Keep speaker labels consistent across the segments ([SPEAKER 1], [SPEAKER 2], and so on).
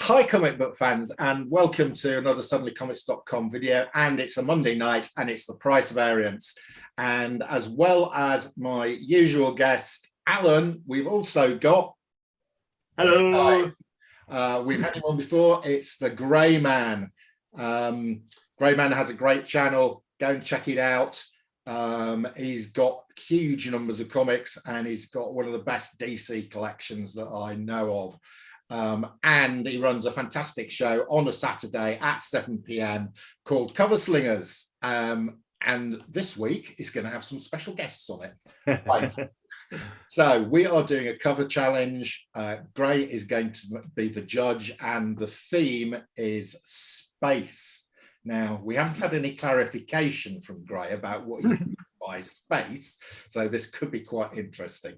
[SPEAKER 1] Hi comic book fans, and welcome to another suddenlycomics.com video. And it's a Monday night and it's the price variance. And as well as my usual guest Allan, we've also got
[SPEAKER 2] hello.
[SPEAKER 1] We've had him on before. It's the Greyman. Greyman has a great channel. Go and check it out. He's got huge numbers of comics and he's got one of the best DC collections that I know of. And he runs a fantastic show on a Saturday at 7 p.m. called Cover Slingers. And this week is going to have some special guests on it. Right. So we are doing a cover challenge. Gray is going to be the judge and the theme is space. Now, we haven't had any clarification from Gray about what you mean by space, so this could be quite interesting.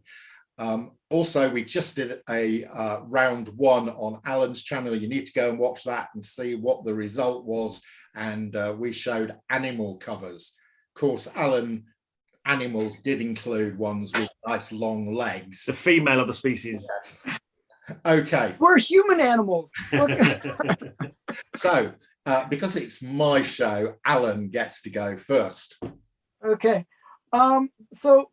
[SPEAKER 1] Also, we just did a round one on Allan's channel. You need to go and watch that and see what the result was. And we showed animal covers. Of course, Allan animals did include ones with nice long legs.
[SPEAKER 2] The female of the species.
[SPEAKER 1] Okay.
[SPEAKER 3] We're human animals.
[SPEAKER 1] So, because it's my show, Allan gets to go first.
[SPEAKER 3] Okay. So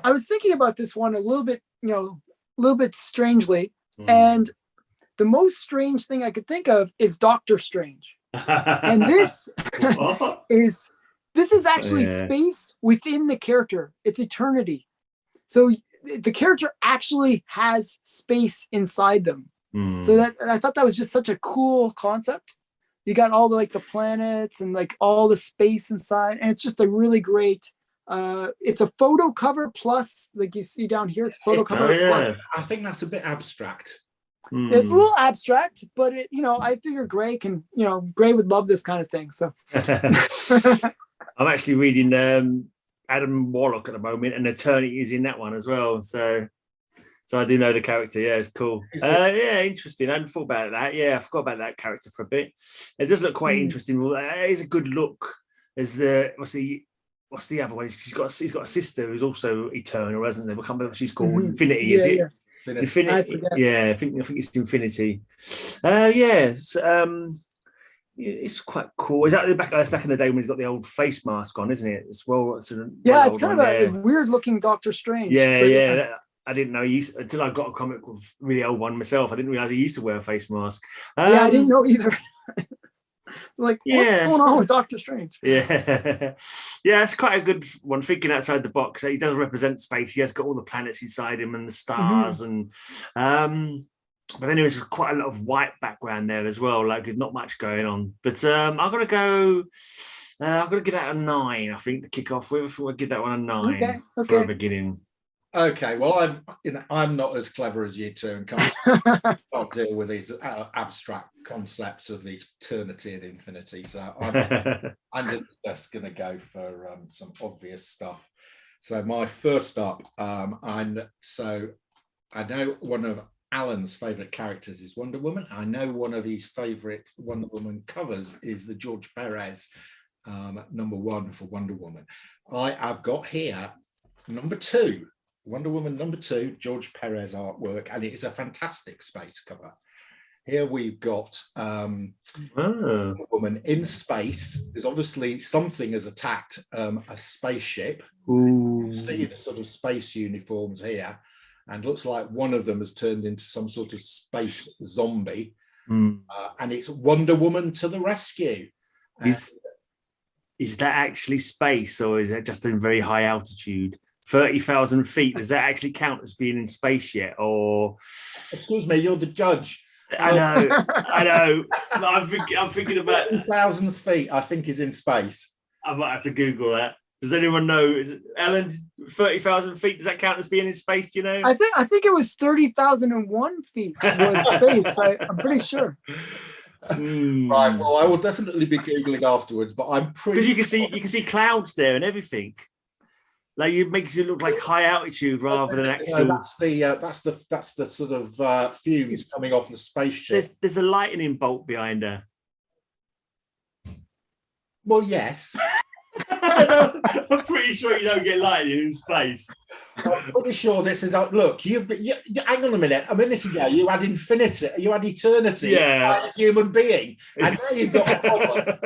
[SPEAKER 3] I was thinking about this one a little bit, strangely. And the most strange thing I could think of is Doctor Strange. And this is actually space within the character. It's eternity. So the character actually has space inside them. So that I thought that was just such a cool concept. You got all the planets and all the space inside, and it's just a really great. It's a photo cover plus, like you see down here, it's a photo cover plus.
[SPEAKER 1] I think that's a bit abstract.
[SPEAKER 3] It's a little abstract, but I figure Gray can, Gray would love this kind of thing. So
[SPEAKER 2] I'm actually reading Adam Warlock at the moment, and Eternity is in that one as well. So I do know the character. Yeah, it's cool. Yeah, interesting. I hadn't thought about that. Yeah, I forgot about that character for a bit. It does look quite interesting. Well, it is a good look. There's what's the other one? He's got a sister who's also eternal, hasn't there? I can't remember what she's called. Infinity, is it?
[SPEAKER 3] Yeah.
[SPEAKER 2] Infinity. I think it's Infinity. It's quite cool. Is that that's back in the day when he's got the old face mask on, isn't it? It's
[SPEAKER 3] it's kind of a weird looking Doctor Strange.
[SPEAKER 2] Yeah. I didn't know until I got a comic with a really old one myself. I didn't realize he used to wear a face mask.
[SPEAKER 3] I didn't know either. What's going on with Doctor Strange?
[SPEAKER 2] Yeah, it's quite a good one. Thinking outside the box, he does represent space. He has got all the planets inside him and the stars, and but then there was quite a lot of white background there as well. With not much going on. But I'm gonna go. I'm gonna give that a 9. I think to kick off with. We'll give that one a 9
[SPEAKER 3] okay.
[SPEAKER 2] for a beginning.
[SPEAKER 1] Okay, well, I'm not as clever as you two and can't deal with these abstract concepts of eternity and infinity. So I'm just going to go for some obvious stuff. So my first up, I know one of Allan's favourite characters is Wonder Woman. I know one of his favourite Wonder Woman covers is the George Perez #1 for Wonder Woman. I've got here number 2. Wonder Woman #2, George Perez artwork, and it is a fantastic space cover. Here we've got Wonder Woman in space. There's obviously something has attacked a spaceship. You see the sort of space uniforms here, and looks like one of them has turned into some sort of space zombie. And it's Wonder Woman to the rescue.
[SPEAKER 2] Is that actually space, or is it just in very high altitude? 30,000 feet, does that actually count as being in space yet? Or
[SPEAKER 1] excuse me, you're the judge.
[SPEAKER 2] I know. I'm thinking about
[SPEAKER 1] 30,000 feet. I think is in space.
[SPEAKER 2] I might have to Google that. Does anyone know? Is it, Allan, 30,000 feet? Does that count as being in space? Do you know?
[SPEAKER 3] I think it was 30,001 feet was space. I'm pretty sure.
[SPEAKER 1] Right. Well, I will definitely be googling afterwards, but I'm pretty
[SPEAKER 2] because you can see clouds there and everything. It makes it look like high altitude rather than actual.
[SPEAKER 1] That's the sort of fumes coming off the spaceship.
[SPEAKER 2] There's a lightning bolt behind her.
[SPEAKER 1] Well, yes.
[SPEAKER 2] I'm pretty sure you don't get lightning in space.
[SPEAKER 1] I'm pretty sure this is look. Hang on a minute. A minute ago, you had infinity. You had eternity.
[SPEAKER 2] Yeah,
[SPEAKER 1] a human being, and now you've got a problem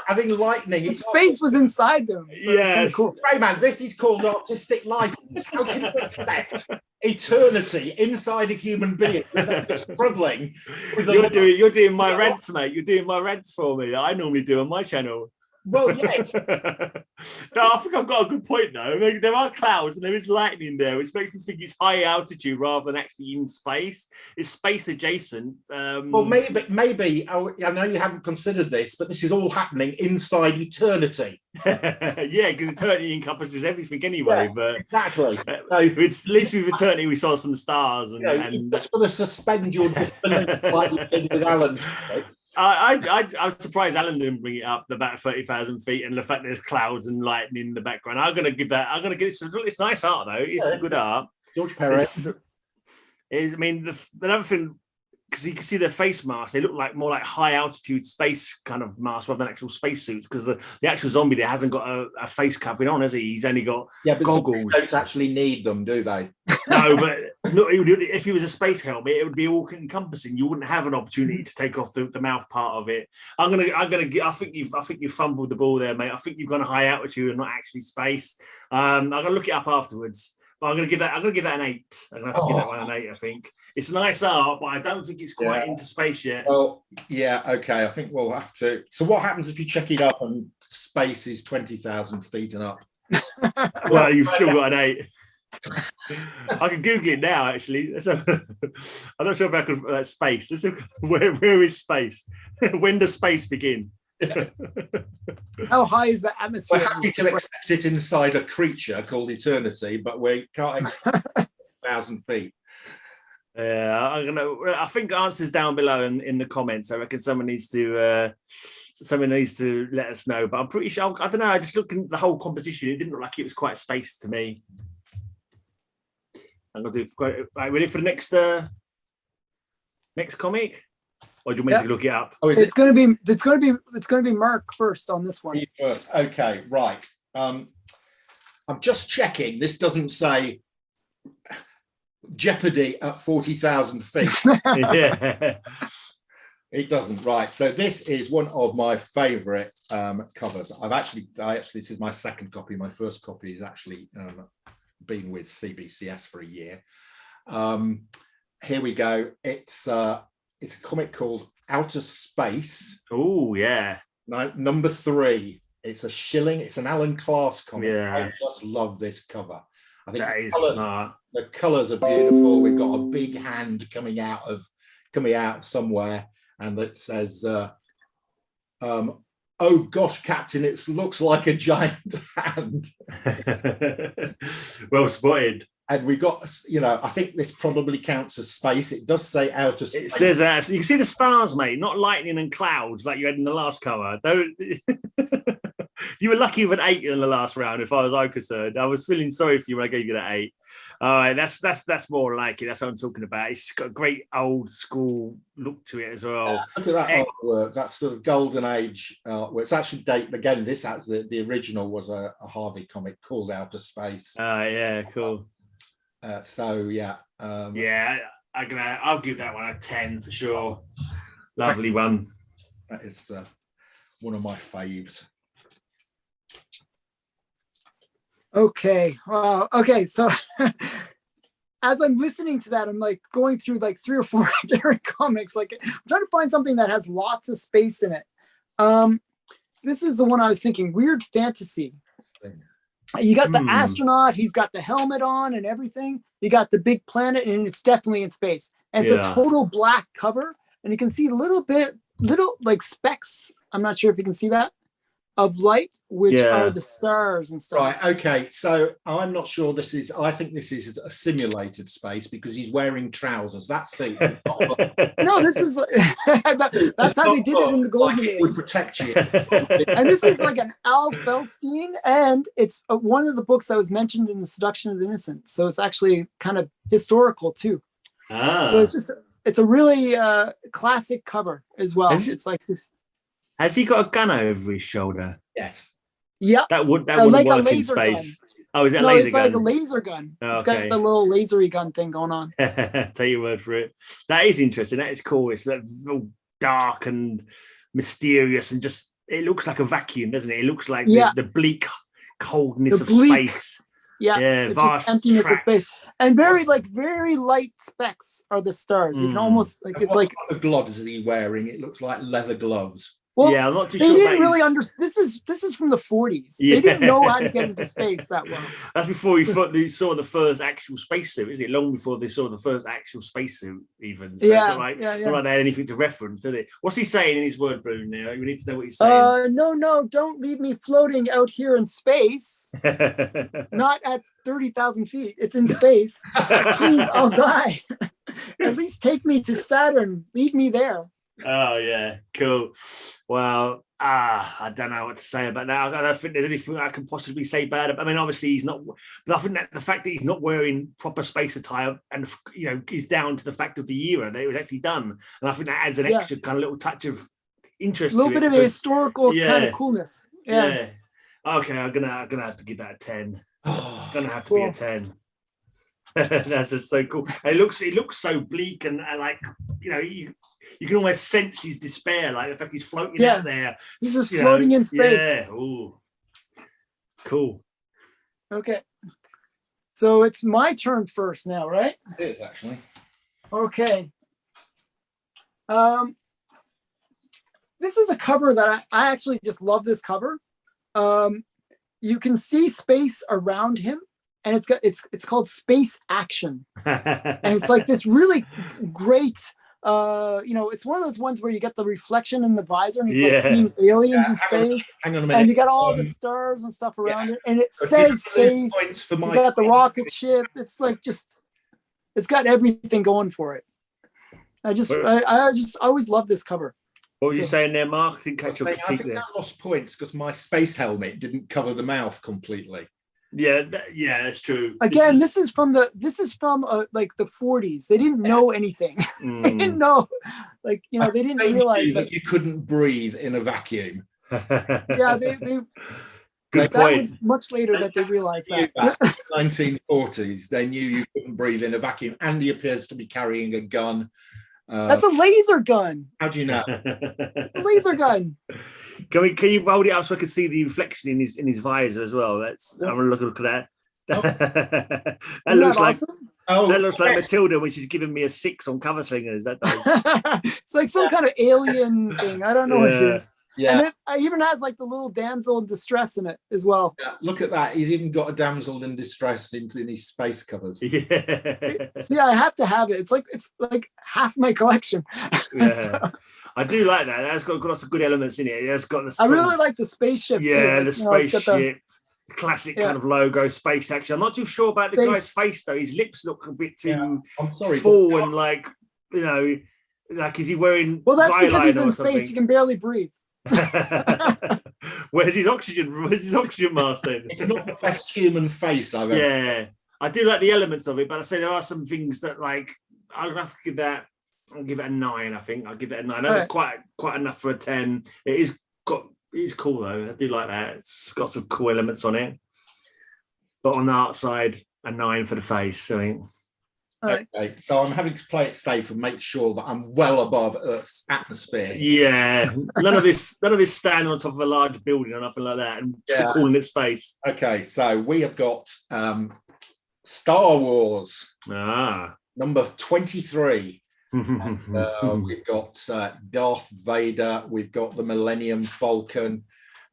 [SPEAKER 1] having lightning.
[SPEAKER 3] The space was inside them. So
[SPEAKER 2] yes,
[SPEAKER 3] cool.
[SPEAKER 1] Greyman, this is called artistic license. How can you accept eternity inside a human being without struggling?
[SPEAKER 2] You're doing my rants, mate. You're doing my rants for me. I normally do on my channel.
[SPEAKER 1] Well, yes.
[SPEAKER 2] No, I think I've got a good point though. There are clouds and there is lightning there, which makes me think it's high altitude rather than actually in space. It's space adjacent.
[SPEAKER 1] Well, maybe. I know you haven't considered this, but this is all happening inside eternity.
[SPEAKER 2] Yeah, because eternity encompasses everything anyway.
[SPEAKER 1] Yeah,
[SPEAKER 2] but
[SPEAKER 1] exactly. So,
[SPEAKER 2] it's, at least with eternity, we saw some stars. And,
[SPEAKER 1] you're just going to suspend your disbelief like you did with Allan.
[SPEAKER 2] I was surprised Allan didn't bring it up about 30,000 feet and the fact there's clouds and lightning in the background. I'm gonna give it's nice art though. It's good art.
[SPEAKER 1] George Perez.
[SPEAKER 2] I mean the other thing, because you can see their face masks, they look like more like high altitude space kind of masks rather than actual space suits, because the actual zombie there hasn't got a face covering on, has he? He's only got goggles.
[SPEAKER 1] Don't actually need them, do they?
[SPEAKER 2] No, but if he was a space helmet, it would be all encompassing. You wouldn't have an opportunity to take off the mouth part of it. I think you fumbled the ball there, mate. I think you've gone high altitude and not actually space. I'm gonna look it up afterwards. But I'm gonna give that an 8. I'm gonna have to give that one an 8. I think it's nice art, but I don't think it's quite into space yet.
[SPEAKER 1] Well, yeah, okay. I think we'll have to. So, what happens if you check it up and space is 20,000 feet and up?
[SPEAKER 2] Well, you've still got an 8. I can Google it now. Actually, I'm not sure if I could space. Where is space? When does space begin?
[SPEAKER 3] How high is the atmosphere?
[SPEAKER 1] We're happy to accept it inside a creature called eternity, but we can't accept 1,000 feet.
[SPEAKER 2] Yeah, I think answers down below in the comments. I reckon someone needs to let us know. But I'm pretty sure, I don't know. I just looked at the whole composition. It didn't look like it was quite space to me. I'm gonna do right. Ready for the next comic? Or do you want me to look it up?
[SPEAKER 3] Oh, it's going to be Mark first on this one.
[SPEAKER 1] First. Okay, right. I'm just checking. This doesn't say Jeopardy at 40,000 feet.
[SPEAKER 2] Yeah,
[SPEAKER 1] it doesn't. Right. So this is one of my favourite covers. This is my second copy. My first copy is actually been with CBCS for a year. Here we go. It's a comic called Outer Space.
[SPEAKER 2] Oh, yeah.
[SPEAKER 1] Number 3. It's a shilling. It's an Allan Class comic.
[SPEAKER 2] Yeah.
[SPEAKER 1] I just love this cover. I think
[SPEAKER 2] that is smart.
[SPEAKER 1] The colours are beautiful. We've got a big hand coming out of somewhere, and it says, "Oh gosh, Captain, it looks like a giant hand."
[SPEAKER 2] Well spotted.
[SPEAKER 1] And we got, I think this probably counts as space. It does say outer space.
[SPEAKER 2] It says that. So you can see the stars, mate, not lightning and clouds like you had in the last cover. You were lucky with an 8 in the last round, as far as I'm concerned. I was feeling sorry for you when I gave you that 8. All right, that's more like it. That's what I'm talking about. It's got a great old school look to it as well.
[SPEAKER 1] Yeah, look at that artwork. That's sort of golden age artwork. It's actually dated again. The original was a Harvey comic called Outer Space.
[SPEAKER 2] Yeah, cool.
[SPEAKER 1] Yeah,
[SPEAKER 2] I'll give that one a 10 for sure. Lovely one.
[SPEAKER 1] That is one of my faves.
[SPEAKER 3] Okay. Okay. So as I'm listening to that, I'm like going through like 3 or 4 different comics. Like I'm trying to find something that has lots of space in it. This is the one I was thinking, Weird Fantasy. You got the astronaut, he's got the helmet on and everything. You got the big planet, and it's definitely in space. And it's a total black cover, and you can see little like specks. I'm not sure if you can see that, of light, which are the stars and stuff.
[SPEAKER 1] Right. Okay. So I'm not sure this is. I think this is a simulated space because he's wearing trousers. That's it.
[SPEAKER 3] No, this is. That's how they did it in the Golden Age.
[SPEAKER 1] It would protect you.
[SPEAKER 3] And this is like an Al Felstein, and it's one of the books that was mentioned in The Seduction of the Innocent. So it's actually kind of historical too. So it's a really classic cover as well. It's like this.
[SPEAKER 2] Has he got a gun over his shoulder?
[SPEAKER 1] Yes.
[SPEAKER 3] Yeah.
[SPEAKER 2] That wouldn't
[SPEAKER 3] like a
[SPEAKER 2] work in
[SPEAKER 3] laser
[SPEAKER 2] space.
[SPEAKER 3] gun.
[SPEAKER 2] Oh, is that
[SPEAKER 3] No,
[SPEAKER 2] laser
[SPEAKER 3] it's
[SPEAKER 2] gun?
[SPEAKER 3] like a laser gun.
[SPEAKER 2] Oh,
[SPEAKER 3] It's got
[SPEAKER 2] okay.
[SPEAKER 3] the little lasery gun thing going on.
[SPEAKER 2] Take your word for it. That is interesting. That is cool. It's like all dark and mysterious, and just it looks like a vacuum, doesn't it? It looks like the bleak coldness of space.
[SPEAKER 3] Yeah, it's just emptiness of space, and very light specks are the stars. You can almost it's like
[SPEAKER 1] what gloves is he wearing? It looks like leather gloves.
[SPEAKER 3] Well,
[SPEAKER 2] yeah, I'm not too
[SPEAKER 3] they
[SPEAKER 2] sure.
[SPEAKER 3] They didn't really understand. This is from the 40s.
[SPEAKER 2] Yeah.
[SPEAKER 3] They didn't know how to get into space that well.
[SPEAKER 2] That's before they saw the first actual spacesuit, isn't it? Long before they saw the first actual spacesuit, even. So it's not like they had anything to reference, did it? What's he saying in his word balloon now? We need to know what he's saying.
[SPEAKER 3] No, don't leave me floating out here in space. Not at 30,000 feet. It's in space. Please, I'll die. At least take me to Saturn. Leave me there.
[SPEAKER 2] Oh yeah, cool. Well, I don't know what to say about that. I don't think there's anything I can possibly say bad about. I mean, obviously he's not, but I think that the fact that he's not wearing proper space attire, and is down to the fact of the era that it was actually done, and I think that adds an extra kind of little touch of interest.
[SPEAKER 3] A little bit of a historical kind of coolness.
[SPEAKER 2] Yeah. Okay, I'm gonna have to give that a 10. It's gonna have to be a 10. That's just so cool. It looks so bleak and like you can almost sense his despair, like the fact he's floating out there.
[SPEAKER 3] He's just floating in space.
[SPEAKER 2] Yeah. Ooh. Cool.
[SPEAKER 3] Okay. So it's my turn first now, right?
[SPEAKER 1] It is actually.
[SPEAKER 3] Okay. This is a cover that I actually just love this cover. You can see space around him, and it's called Space Action. And it's like this really great it's one of those ones where you get the reflection in the visor and he's like seeing aliens in space.
[SPEAKER 1] Hang on a minute.
[SPEAKER 3] And you got all the stars and stuff around it, and it says space. You got the rocket ship. It's like it's got everything going for it. I always love this cover.
[SPEAKER 2] What were you saying there, Mark? I didn't catch your critique there.
[SPEAKER 1] I lost points because my space helmet didn't cover the mouth completely.
[SPEAKER 2] Yeah, that's true.
[SPEAKER 3] Again, this is from like the 40s. They didn't know anything. They didn't know, they didn't realize that
[SPEAKER 1] you couldn't breathe in a vacuum.
[SPEAKER 3] Yeah, they
[SPEAKER 2] Good
[SPEAKER 3] that
[SPEAKER 2] point.
[SPEAKER 3] was much later that they realized that.
[SPEAKER 1] 1940s, they knew you couldn't breathe in a vacuum, and he appears to be carrying a gun.
[SPEAKER 3] That's a laser gun.
[SPEAKER 1] How do you know?
[SPEAKER 3] A laser gun.
[SPEAKER 2] Can you hold it up so I can see the reflection in his visor as well? I'm gonna look at that. That looks like
[SPEAKER 3] awesome?
[SPEAKER 2] That looks like Matilda when she's giving me a 6 on Cover Slingers. That does.
[SPEAKER 3] It's like some kind of alien thing. I don't know what it is.
[SPEAKER 1] Yeah.
[SPEAKER 3] And it even has like the little damsel in distress in it as well.
[SPEAKER 1] Yeah, look at that. He's even got a damsel in distress in his space covers.
[SPEAKER 2] Yeah.
[SPEAKER 3] See, I have to have it. It's like half my collection.
[SPEAKER 2] Yeah.
[SPEAKER 3] So,
[SPEAKER 2] I do like that. That's got lots of good elements in it. It's got the
[SPEAKER 3] I really like the spaceship.
[SPEAKER 2] Yeah,
[SPEAKER 3] too.
[SPEAKER 2] the spaceship. Classic kind of logo, Space Action. I'm not too sure about the guy's face though. His lips look a bit too full and like is he wearing?
[SPEAKER 3] Well, that's because he's in space. He can barely breathe.
[SPEAKER 2] Where's his oxygen mask then?
[SPEAKER 1] It's not the best human face I've ever.
[SPEAKER 2] Yeah, I do like the elements of it, but I say there are some things that like I'll have to give that. I'll give it a 9. I think I'll give it a 9. That was quite enough for a 10. It is cool though. I do like that. It's got some cool elements on it. But on the art side, a 9 for the face. I mean.
[SPEAKER 1] Okay, so I'm having to play it safe and make sure that I'm well above Earth's atmosphere.
[SPEAKER 2] Yeah, none of this standing on top of a large building or nothing like that, and calling it space.
[SPEAKER 1] Okay, so we have got Star Wars, number 23. We've got Darth Vader, we've got the Millennium Falcon,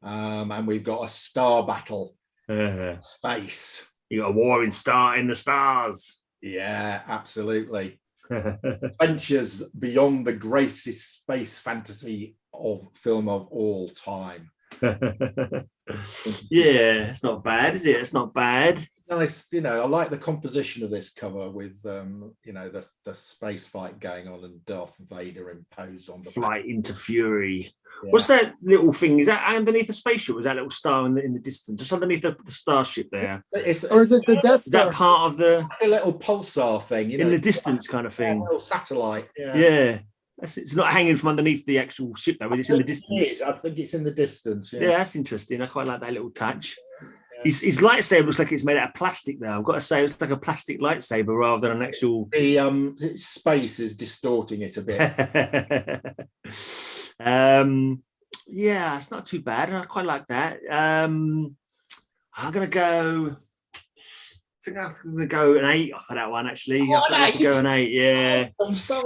[SPEAKER 1] and we've got a star battle, space.
[SPEAKER 2] You got a warring star in the stars.
[SPEAKER 1] Yeah, absolutely. Adventures beyond the greatest space fantasy film of all time.
[SPEAKER 2] Yeah, it's not bad, is it? It's not bad.
[SPEAKER 1] Nice, I like the composition of this cover with the space fight going on and Darth Vader imposed on the
[SPEAKER 2] flight into fury. Yeah. What's that little thing? Is that underneath the spaceship? Was that little star in the distance, just underneath the starship there?
[SPEAKER 3] Or is it the Death Star?
[SPEAKER 2] Is that part of the
[SPEAKER 1] a little pulsar thing,
[SPEAKER 2] in the distance kind of thing?
[SPEAKER 1] A little satellite.
[SPEAKER 2] Yeah. It's not hanging from underneath the actual ship, though. It's in the distance.
[SPEAKER 1] I think it's in the distance.
[SPEAKER 2] Yeah, that's interesting. I quite like that little touch. His lightsaber looks like it's made out of plastic, though. I've got to say, it's like a plastic lightsaber rather than an actual.
[SPEAKER 1] The space is distorting it a bit.
[SPEAKER 2] Yeah, it's not too bad. I quite like that. I'm gonna go. I think I'm gonna go an 8 for that one. Actually, I think I have to go an 8. Yeah,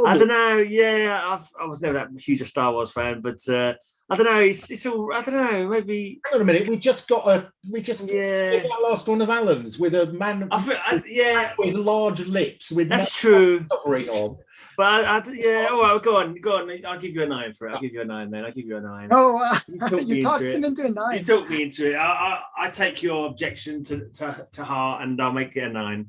[SPEAKER 2] I don't know. Yeah, I was never that huge a Star Wars fan, but I don't know. It's all. I don't know. Maybe.
[SPEAKER 1] Hang on a minute. We just got our last one of Allan's with a man. With large lips. With
[SPEAKER 2] that's true.
[SPEAKER 1] Covering on.
[SPEAKER 2] But all right, go on. I'll give you a 9 for it. I'll give you a 9, then. I'll give you a 9.
[SPEAKER 3] Oh, you talked him into a 9.
[SPEAKER 2] You talked me into it. I take your objection to heart, and I'll make it a 9.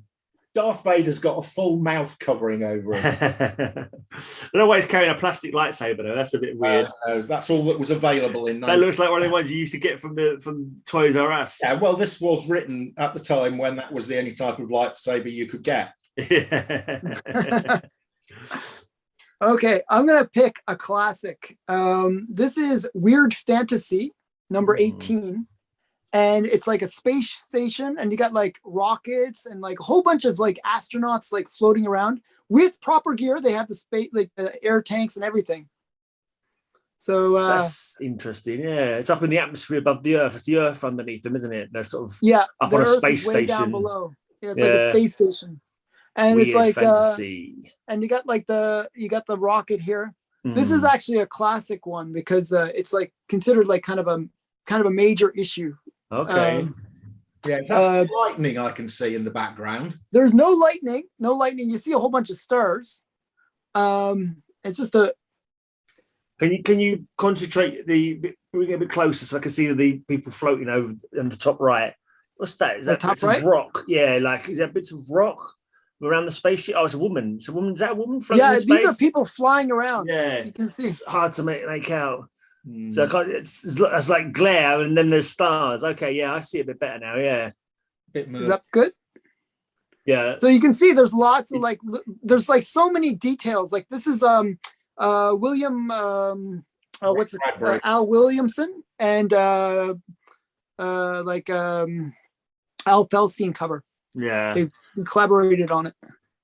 [SPEAKER 1] Darth Vader's got a full mouth covering over him.
[SPEAKER 2] I don't know why he's carrying a plastic lightsaber, though. That's a bit weird.
[SPEAKER 1] That's all that was available in.
[SPEAKER 2] That looks like one of the ones you used to get from Toys R Us.
[SPEAKER 1] Yeah, well, this was written at the time when that was the only type of lightsaber you could get.
[SPEAKER 2] Yeah.
[SPEAKER 3] Okay, I'm gonna pick a classic. This is Weird Fantasy number 18, and it's like a space station, and you got like rockets and like a whole bunch of like astronauts like floating around with proper gear. They have the space, like the air tanks and everything. So
[SPEAKER 2] that's interesting. Yeah, it's up in the atmosphere above the Earth. It's the Earth underneath them, isn't it? They're sort of up on a space station
[SPEAKER 3] down below. Yeah, it's like a space station. And
[SPEAKER 2] Weird
[SPEAKER 3] it's like
[SPEAKER 2] fantasy.
[SPEAKER 3] And you got the rocket here. This is actually a classic one because it's like considered like kind of a major issue.
[SPEAKER 2] Okay.
[SPEAKER 1] That's lightning I can see in the background.
[SPEAKER 3] There's no lightning. You see a whole bunch of stars. It's just a.
[SPEAKER 2] Can you concentrate bring it a bit closer so I can see the people floating over in the top right? What's that? Is that bits of rock? Yeah, like is that bits of rock around the spaceship? Oh, it's a woman. Is that a woman floating in space?
[SPEAKER 3] These are people flying around.
[SPEAKER 2] Yeah,
[SPEAKER 3] you can see.
[SPEAKER 2] It's hard to make out. So it's like glare, and then there's stars. Okay, yeah, I see it a bit better now. Yeah,
[SPEAKER 3] is that good?
[SPEAKER 2] Yeah.
[SPEAKER 3] So you can see there's lots of there's like so many details. Like this is William what's it? Al Williamson and Al Feldstein cover.
[SPEAKER 2] Yeah,
[SPEAKER 3] they collaborated on it.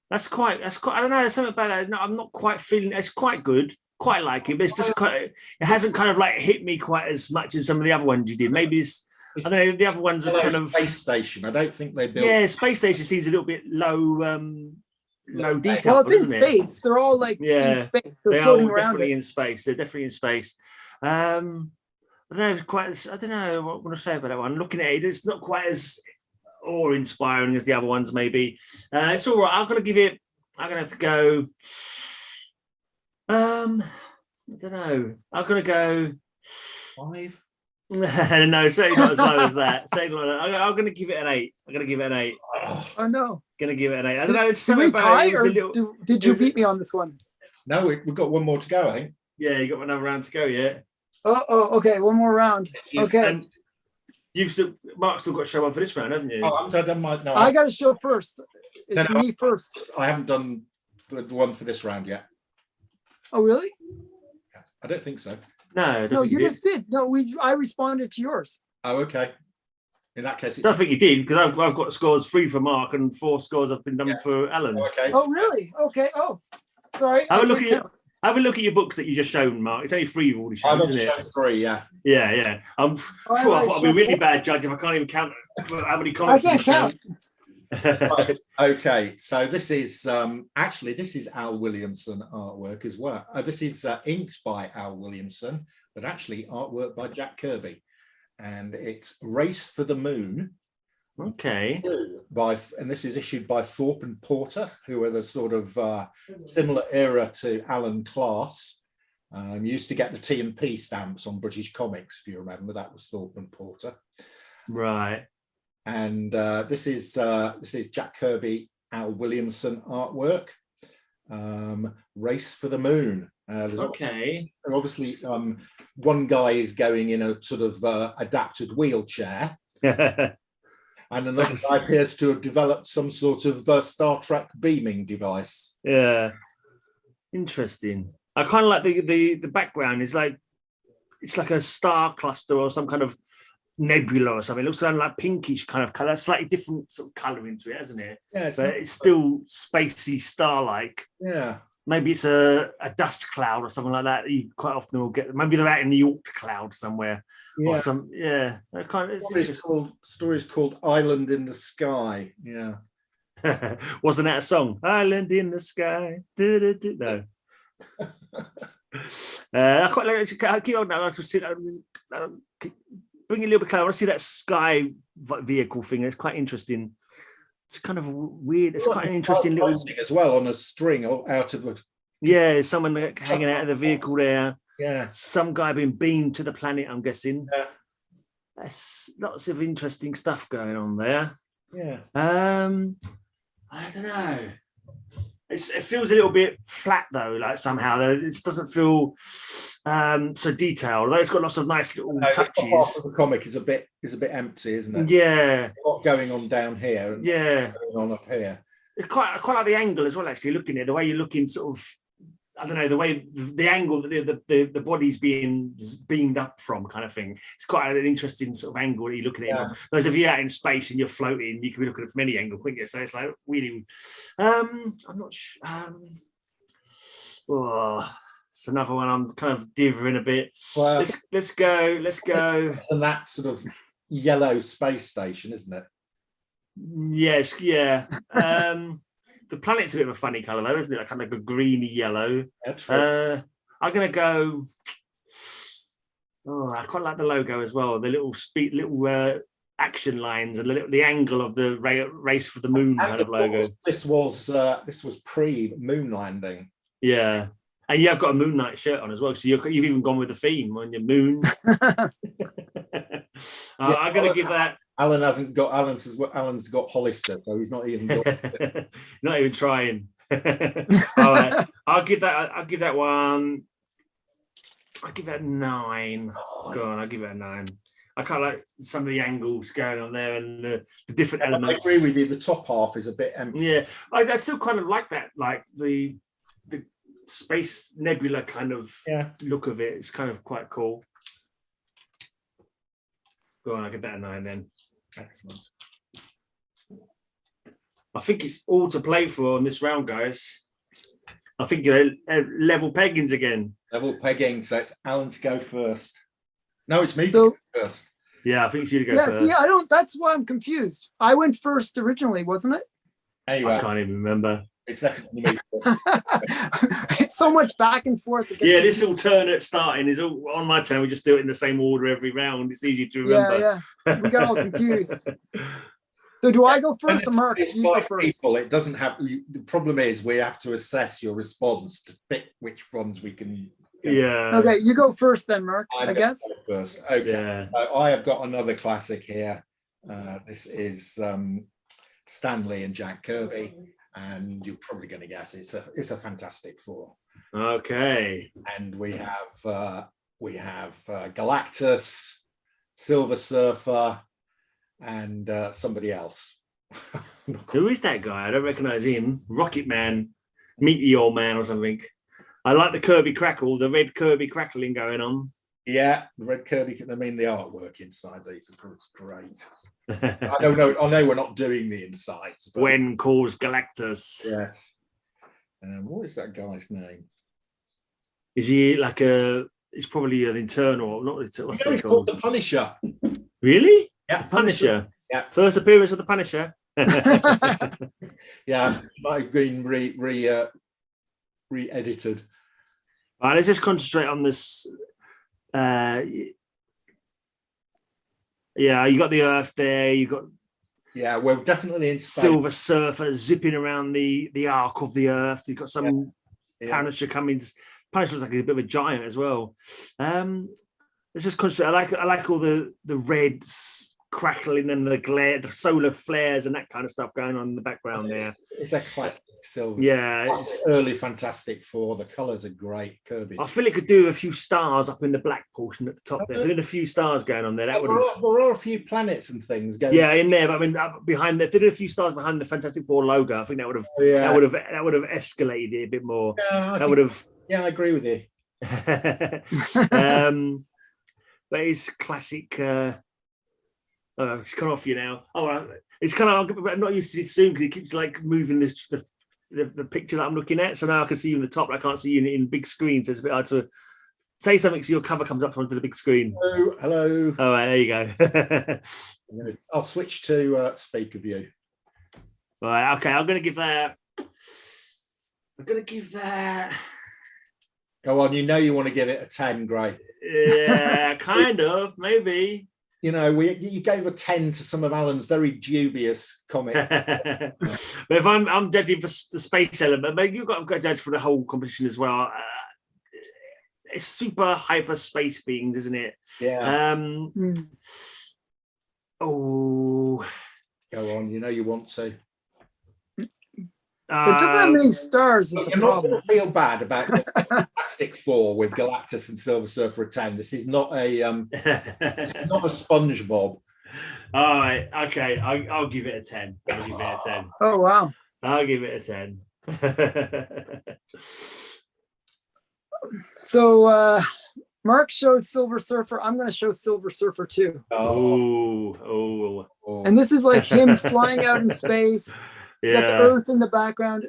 [SPEAKER 2] That's quite. I don't know. There's something about that. No, I'm not quite feeling. It's quite good. Quite like it, but it's just it hasn't kind of like hit me quite as much as some of the other ones you did. Maybe I don't know. The other ones are kind of
[SPEAKER 1] space station. I don't think they built.
[SPEAKER 2] Yeah, space station seems a little bit low detail.
[SPEAKER 3] Well, it's in space. They're all like in space. They're floating around.
[SPEAKER 2] Definitely in space. They're definitely in space. I don't know. I don't know what I want to say about that one. Looking at it, it's not quite as awe-inspiring as the other ones. Maybe it's all right. I'm gonna have to go. I don't know. I'm gonna go
[SPEAKER 1] 5.
[SPEAKER 2] No, certainly not as low as that. I'm gonna give it an 8. I'm gonna give it an 8.
[SPEAKER 3] Oh no.
[SPEAKER 2] Gonna give it an 8. I don't know.
[SPEAKER 3] Did we tie, or did you beat me on this one?
[SPEAKER 1] No, we've got one more to go, I think.
[SPEAKER 2] Yeah, you got another round to go. Yeah.
[SPEAKER 3] Oh, okay. One more round. Okay.
[SPEAKER 2] And Mark's still got to show up for this round, haven't you?
[SPEAKER 1] Oh, I've done my. No,
[SPEAKER 3] I got to show first. It's me first.
[SPEAKER 1] I haven't done the one for this round yet.
[SPEAKER 3] Oh, really?
[SPEAKER 1] I don't think so.
[SPEAKER 3] No, you just did. No, I responded to yours.
[SPEAKER 1] Oh, okay. In that case,
[SPEAKER 2] I don't think you did because I've got scores 3 for Mark and 4 scores have been done for Alan.
[SPEAKER 1] Oh, okay.
[SPEAKER 3] Oh, really? Okay. Oh, sorry.
[SPEAKER 2] Have a look at your books that you just shown, Mark. It's only 3 you've already shown, isn't it?
[SPEAKER 1] 3, yeah.
[SPEAKER 2] Yeah. I thought I'd be a really bad judge if I can't even count how many comments.
[SPEAKER 3] I can't count.
[SPEAKER 1] Right. Okay, so this is actually this is Al Williamson artwork as well. This is inked by Al Williamson, but actually artwork by Jack Kirby, and it's Race for the Moon.
[SPEAKER 2] Okay.
[SPEAKER 1] And this is issued by Thorpe and Porter, who are the sort of similar era to Alan Class. Used to get the T&P stamps on British comics, if you remember. That was Thorpe and Porter.
[SPEAKER 2] Right.
[SPEAKER 1] And this is Jack Kirby, Al Williamson artwork. Race for the Moon.
[SPEAKER 2] Okay.
[SPEAKER 1] Obviously, one guy is going in a sort of adapted wheelchair, and another guy appears to have developed some sort of Star Trek beaming device.
[SPEAKER 2] Yeah. Interesting. I kind of like the background is like it's like a star cluster or some kind of nebula or something. It looks like pinkish kind of color, slightly different sort of color into it, hasn't it?
[SPEAKER 1] Yeah,
[SPEAKER 2] but it's still spacey star-like.
[SPEAKER 1] Yeah.
[SPEAKER 2] Maybe it's a dust cloud or something like that. You quite often will get. Maybe they're out in the Oort cloud somewhere, or some. Yeah, kind of.
[SPEAKER 1] Stories called "Island in the Sky." Yeah,
[SPEAKER 2] wasn't that a song? Island in the Sky. No. I quite like. I keep on. I like to see. Bring it a little bit closer. I want to see that sky vehicle thing. It's quite interesting. It's kind of weird. It's quite an interesting little
[SPEAKER 1] as well on a string out of a.
[SPEAKER 2] Yeah, someone hanging out of the vehicle there.
[SPEAKER 1] Yeah,
[SPEAKER 2] some guy being beamed to the planet. I'm guessing.
[SPEAKER 1] Yeah,
[SPEAKER 2] that's lots of interesting stuff going on there.
[SPEAKER 1] Yeah.
[SPEAKER 2] I don't know. It feels a little bit flat though. Like somehow it doesn't feel so detailed. Although it's got lots of nice little touches.
[SPEAKER 1] Half of the comic is a bit empty, isn't it?
[SPEAKER 2] Yeah.
[SPEAKER 1] A lot going on down here. And
[SPEAKER 2] yeah.
[SPEAKER 1] Going on up here.
[SPEAKER 2] It's quite like the angle as well. Actually, looking at it, the way you're looking, sort of. I don't know, the way the angle that the body's being beamed up from, kind of thing. It's quite an interesting sort of angle that you're looking at. Yeah. Whereas if you're out in space and you're floating, you can be looking at it from any angle, couldn't you? So it's like really. I'm not sure. It's another one. I'm kind of divering a bit. Well, let's go.
[SPEAKER 1] And that sort of yellow space station, isn't it?
[SPEAKER 2] Yes. Yeah. The planet's a bit of a funny colour, though, isn't it? Like kind of a greeny yellow. I'm going to go. Oh, I quite like the logo as well. The little action lines and the angle of the race for the moon kind of logo.
[SPEAKER 1] This was pre-moon landing.
[SPEAKER 2] Yeah, and you have got a Moon Knight shirt on as well. So you've even gone with the theme on your moon. I'm going to give that.
[SPEAKER 1] Allan hasn't got Allan's got Hollister, so he's not even got
[SPEAKER 2] not even trying. All right. I'll give that one. I'll give that 9. Go on, I'll give it a 9. I kind of like some of the angles going on there and the different elements.
[SPEAKER 1] I agree with you. The top half is a bit empty.
[SPEAKER 2] Yeah, I still kind of like that, like the space nebula kind of look of it. It's kind of quite cool. Go on, I'll give that a 9 then. Excellent. I think it's all to play for on this round, guys. I think level peggings again.
[SPEAKER 1] Level pegging, so it's Allan to go first. No, it's me to go first.
[SPEAKER 2] Yeah, I think it's you to go first.
[SPEAKER 3] Yeah, see, that's why I'm confused. I went first originally, wasn't it?
[SPEAKER 1] Anyway,
[SPEAKER 2] I can't even remember.
[SPEAKER 1] It's definitely me first.
[SPEAKER 3] It's so much back and forth.
[SPEAKER 2] Yeah, this alternate starting is all on my channel. We just do it in the same order every round. It's easy to remember.
[SPEAKER 3] Yeah. We got all confused. So do I go first or Mark? You go first.
[SPEAKER 1] People, it doesn't have. The problem is we have to assess your response to pick which ones we can.
[SPEAKER 2] Yeah.
[SPEAKER 3] Okay, you go first then, Mark. I guess.
[SPEAKER 1] First. Okay.
[SPEAKER 2] Yeah.
[SPEAKER 1] So I have got another classic here. This is Stan Lee and Jack Kirby, and you're probably going to guess it's a Fantastic Four.
[SPEAKER 2] Okay.
[SPEAKER 1] And we have Galactus, Silver Surfer, and somebody else.
[SPEAKER 2] Who is that guy? I don't recognize him. Rocket Man, Meteor Man or something. I like the Kirby crackle, the red Kirby crackling going on.
[SPEAKER 1] Yeah, the red Kirby. I mean, the artwork inside these is great. I don't know. I know we're not doing the insides. But
[SPEAKER 2] when calls Galactus.
[SPEAKER 1] Yes. What is that guy's name?
[SPEAKER 2] Is he like it's probably an internal, not what's
[SPEAKER 1] he's called the Punisher.
[SPEAKER 2] Really?
[SPEAKER 1] Yeah,
[SPEAKER 2] the Punisher.
[SPEAKER 1] Yeah.
[SPEAKER 2] First appearance of the Punisher.
[SPEAKER 1] Yeah, might have been re-edited.
[SPEAKER 2] All right, let's just concentrate on this. Yeah, you got the Earth there. You got.
[SPEAKER 1] Yeah, we're definitely in
[SPEAKER 2] Silver Surfer zipping around the arc of the Earth. You've got some Punisher coming. Punisher looks like he's a bit of a giant as well. Let's just concentrate. I like all the reds crackling and the glare, the solar flares and that kind of stuff going on in the background there.
[SPEAKER 1] It's a classic Silver.
[SPEAKER 2] Yeah,
[SPEAKER 1] it's early Fantastic Four. The colours are great. Kirby.
[SPEAKER 2] I feel it could do a few stars up in the black portion at the top there. Doing a few stars going on there. That would.
[SPEAKER 1] There are a few planets and things going.
[SPEAKER 2] Yeah, in there. But I mean, behind if they did a few stars behind the Fantastic Four logo, I think that would have that would have escalated it a bit more.
[SPEAKER 1] Yeah,
[SPEAKER 2] that would have
[SPEAKER 1] Yeah, I agree with you.
[SPEAKER 2] But it's classic. It's come off you now. Oh, it's kind of. I'm not used to this soon because it keeps like moving the picture that I'm looking at. So now I can see you in the top. I can't see you in big screen. So it's a bit hard to say something. So your cover comes up onto the big screen.
[SPEAKER 1] Hello.
[SPEAKER 2] All right, there you go.
[SPEAKER 1] I'll switch to speaker view.
[SPEAKER 2] All right. Okay. I'm going to give that.
[SPEAKER 1] Go on. You know you want to give it a 10, Gray.
[SPEAKER 2] Yeah, kind of, maybe.
[SPEAKER 1] You know, you gave a 10 to some of Alan's very dubious comics.
[SPEAKER 2] But if I'm judging for the space element, maybe you've got to judge for the whole competition as well. It's super hyper space beings, isn't it?
[SPEAKER 1] Yeah.
[SPEAKER 2] Oh,
[SPEAKER 1] go on. You know you want to.
[SPEAKER 3] It doesn't have many stars. Is the
[SPEAKER 1] You're not going
[SPEAKER 3] problem.
[SPEAKER 1] to feel bad about the Fantastic Four with Galactus and Silver Surfer a 10. This is not a not a SpongeBob.
[SPEAKER 2] All right, okay, I'll give it a 10. I'll give it a 10.
[SPEAKER 3] Oh wow!
[SPEAKER 2] I'll give it a 10.
[SPEAKER 3] So Mark shows Silver Surfer. I'm going to show Silver Surfer too.
[SPEAKER 2] Oh.
[SPEAKER 3] And this is like him flying out in space. It's got the Earth in the background.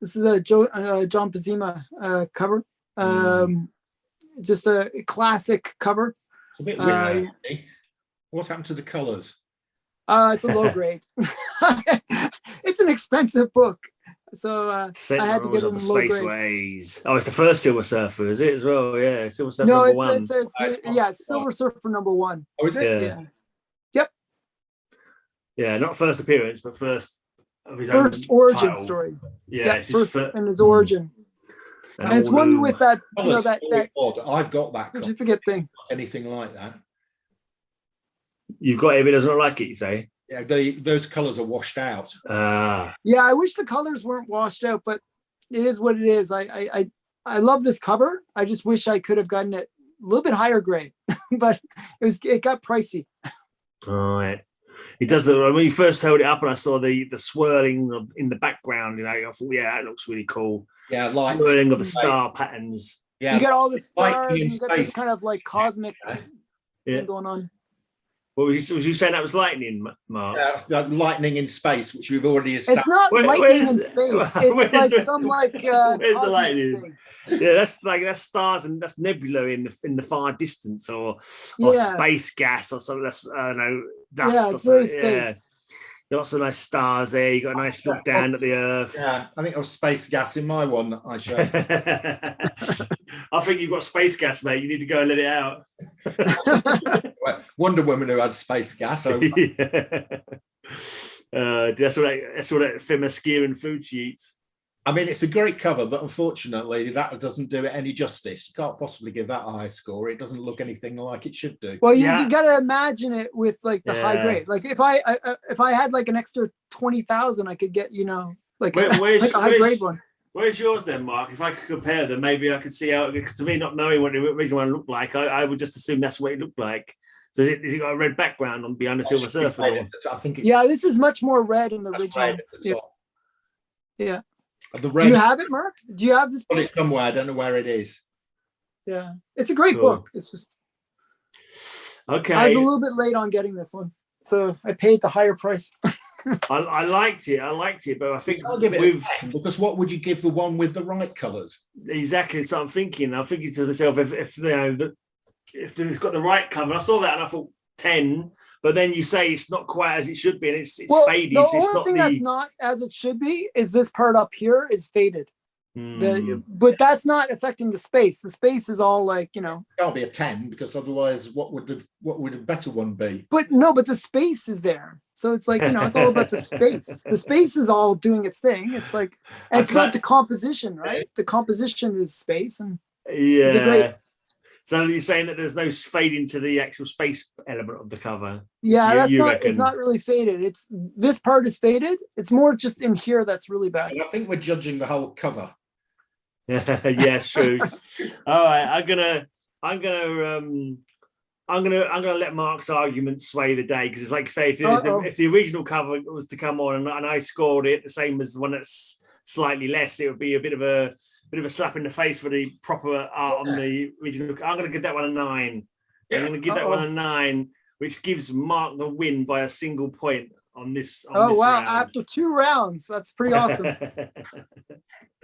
[SPEAKER 3] This is a John Pazima cover. Just a classic cover.
[SPEAKER 1] It's a bit weird. What's happened to the colours?
[SPEAKER 3] It's a low grade. It's an expensive book, so I had to get it in low grade.
[SPEAKER 2] Spaceways. Oh, it's the first Silver Surfer, is it as well? Yeah, Silver Surfer
[SPEAKER 3] No,
[SPEAKER 2] number one.
[SPEAKER 3] it's Silver Surfer number 1.
[SPEAKER 1] Oh, is it?
[SPEAKER 3] Yeah. Yep.
[SPEAKER 2] Yeah, not first appearance, but first of his
[SPEAKER 3] first
[SPEAKER 2] own
[SPEAKER 3] origin
[SPEAKER 2] title.
[SPEAKER 3] story.
[SPEAKER 2] Yeah,
[SPEAKER 3] it's first in his origin. And it's one with that, that
[SPEAKER 1] I've got that
[SPEAKER 3] certificate thing.
[SPEAKER 1] Anything like that.
[SPEAKER 2] You've got it, but it doesn't look like it, you say?
[SPEAKER 1] Yeah, those colours are washed out.
[SPEAKER 3] Yeah, I wish the colors weren't washed out, but it is what it is. I love this cover. I just wish I could have gotten it a little bit higher grade, but it got pricey.
[SPEAKER 2] All right. It does look, when you first held it up and I saw the swirling in the background, you know, I thought, yeah, that looks really cool.
[SPEAKER 1] Yeah, like
[SPEAKER 2] swirling of the star patterns.
[SPEAKER 1] Yeah,
[SPEAKER 3] you got all the stars,
[SPEAKER 1] and
[SPEAKER 3] you got this kind of like cosmic thing going on.
[SPEAKER 2] What was you saying that was lightning, Mark?
[SPEAKER 1] Lightning in space, which we've already established.
[SPEAKER 3] It's not lightning in space. It's like some like
[SPEAKER 2] where's the lightning?
[SPEAKER 3] Thing.
[SPEAKER 2] Yeah, that's stars and that's nebula in the far distance, or space gas or something. That's I don't know, dust.
[SPEAKER 3] Yeah, it's very space.
[SPEAKER 2] Yeah. Lots of nice stars there. You got a nice look down at the Earth.
[SPEAKER 1] Yeah, I think it was space gas in my one that I showed.
[SPEAKER 2] I think you've got space gas, mate. You need to go and let it out.
[SPEAKER 1] Wonder Woman who had space gas. So.
[SPEAKER 2] That's what that famous skier and food she eats.
[SPEAKER 1] I mean, it's a great cover, but unfortunately, that doesn't do it any justice. You can't possibly give that a high score. It doesn't look anything like it should do.
[SPEAKER 3] Well, you got to imagine it with like the high grade. Like if I had like an extra 20,000, I could get like a high grade one.
[SPEAKER 2] Where's yours then, Mark? If I could compare them, maybe I could see how. Because to me, not knowing what the original one looked like, I would just assume that's what it looked like. So is it got a red background on behind the Silver Surfer?
[SPEAKER 1] I think.
[SPEAKER 3] This is much more red in the original. Yeah.
[SPEAKER 1] The red.
[SPEAKER 3] Do you have it, Mark? Do you have this book?
[SPEAKER 1] Got it somewhere. I don't know where it is.
[SPEAKER 3] Yeah, it's a great book. It's just
[SPEAKER 2] okay.
[SPEAKER 3] I was a little bit late on getting this one, so I paid the higher price.
[SPEAKER 2] I liked it, but I think
[SPEAKER 1] I'll give it a 10, because what would you give the one with the right colours?
[SPEAKER 2] Exactly, that's what I'm thinking. I'm thinking to myself, if it's got the right cover, I saw that and I thought 10. But then you say it's not quite as it should be, and it's faded.
[SPEAKER 3] The only thing that's not as it should be is this part up here is faded. But that's not affecting the space. The space is all like,
[SPEAKER 1] It can't be a 10, because otherwise, what would a better one be?
[SPEAKER 3] But the space is there, so it's like it's all about the space. The space is all doing its thing. It's like it's about the composition, right? The composition is space, and it's a great.
[SPEAKER 2] So you're saying that there's no fading to the actual space element of the cover?
[SPEAKER 3] Yeah, it's not really faded. This part is faded. It's more just in here that's really bad.
[SPEAKER 1] And I think we're judging the whole cover.
[SPEAKER 2] Yeah, true. All right, I'm gonna let Mark's argument sway the day, because it's like, say, if the original cover was to come on and I scored it the same as the one that's slightly less, it would be a bit of a bit of a slap in the face for the proper art on the original. I'm going to give that one a 9. I'm going to give that one a 9, which gives Mark the win by a single point on this. On this
[SPEAKER 3] wow!
[SPEAKER 2] round.
[SPEAKER 3] After 2 rounds, that's pretty awesome.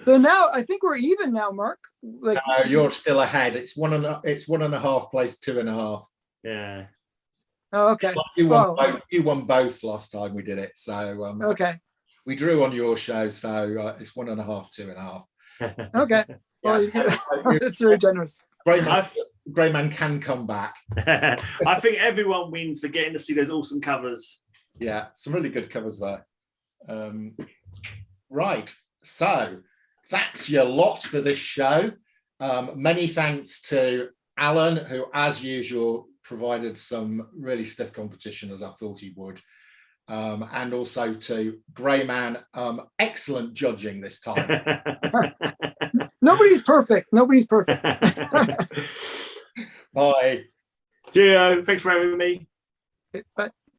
[SPEAKER 3] So now I think we're even now, Mark. Like,
[SPEAKER 1] no, you're still ahead. It's 1.5 plays 2.5.
[SPEAKER 2] Yeah.
[SPEAKER 3] Oh, okay.
[SPEAKER 1] Well, you won both last time we did it. So
[SPEAKER 3] okay.
[SPEAKER 1] We drew on your show, so it's 1.5, 2.5.
[SPEAKER 3] Okay. Well, it's very generous.
[SPEAKER 1] Greyman can come back.
[SPEAKER 2] I think everyone wins for getting to see those awesome covers.
[SPEAKER 1] Yeah, some really good covers there. Right, so that's your lot for this show. Many thanks to Allan, who, as usual, provided some really stiff competition, as I thought he would. And also to Greyman, excellent judging this time.
[SPEAKER 3] Nobody's perfect. Nobody's perfect.
[SPEAKER 1] Bye.
[SPEAKER 2] Cheerio. Thanks for having me.
[SPEAKER 3] Bye.